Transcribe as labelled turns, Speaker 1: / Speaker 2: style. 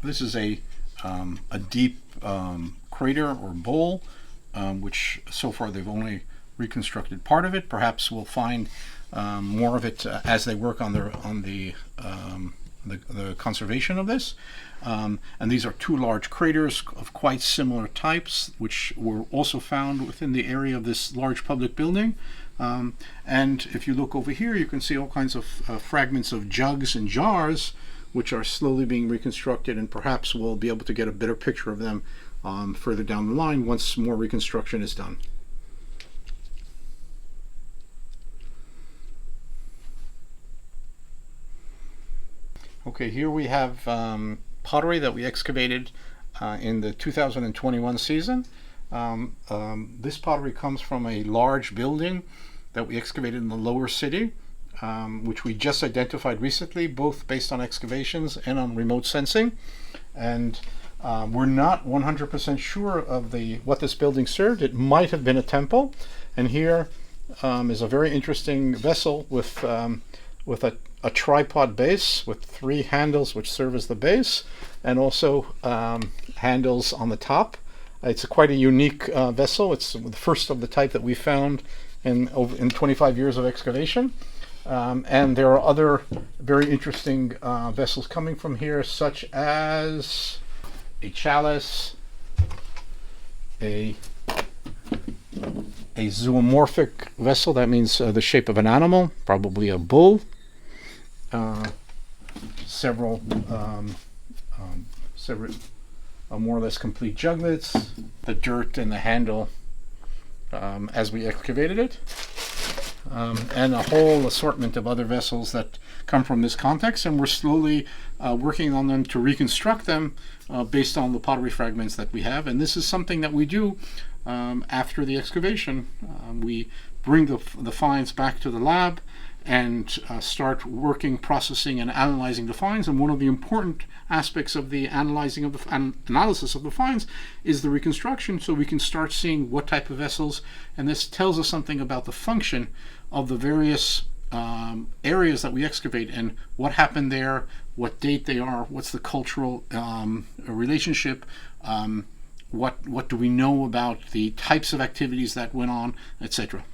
Speaker 1: This is a deep crater or bowl, which so far they've only reconstructed part of it. Perhaps we'll find more of it as they work on the conservation of this. And these are two large craters of quite similar types, which were also found within the area of this large public building. And if you look over here, you can see all kinds of fragments of jugs and jars, which are slowly being reconstructed, and perhaps we'll be able to get a better picture of them further down the line once more reconstruction is done. Okay, here we have pottery that we excavated in the 2021 season. This pottery comes from a large building that we excavated in the lower city, which we just identified recently, both based on excavations and on remote sensing. And we're not 100% sure of what this building served. It might have been a temple. And here is a very interesting vessel with a tripod base with 3 handles which serve as the base, and also handles on the top. It's quite a unique vessel. It's the first of the type that we found in 25 years of excavation. And there are other very interesting vessels coming from here, such as a chalice, a zoomorphic vessel. That means the shape of an animal, probably a bull. Several more or less complete juglets, the dirt and the handle as we excavated it, and a whole assortment of other vessels that come from this context, and we're slowly working on them to reconstruct them based on the pottery fragments that we have. And this is something that we do after the excavation. We bring the finds back to the lab and start working, processing, and analyzing the finds. And one of the important aspects of the analysis of the finds is the reconstruction, so we can start seeing what type of vessels, and this tells us something about the function of the various areas that we excavate and what happened there, what date they are, what's the cultural relationship, what do we know about the types of activities that went on, etc.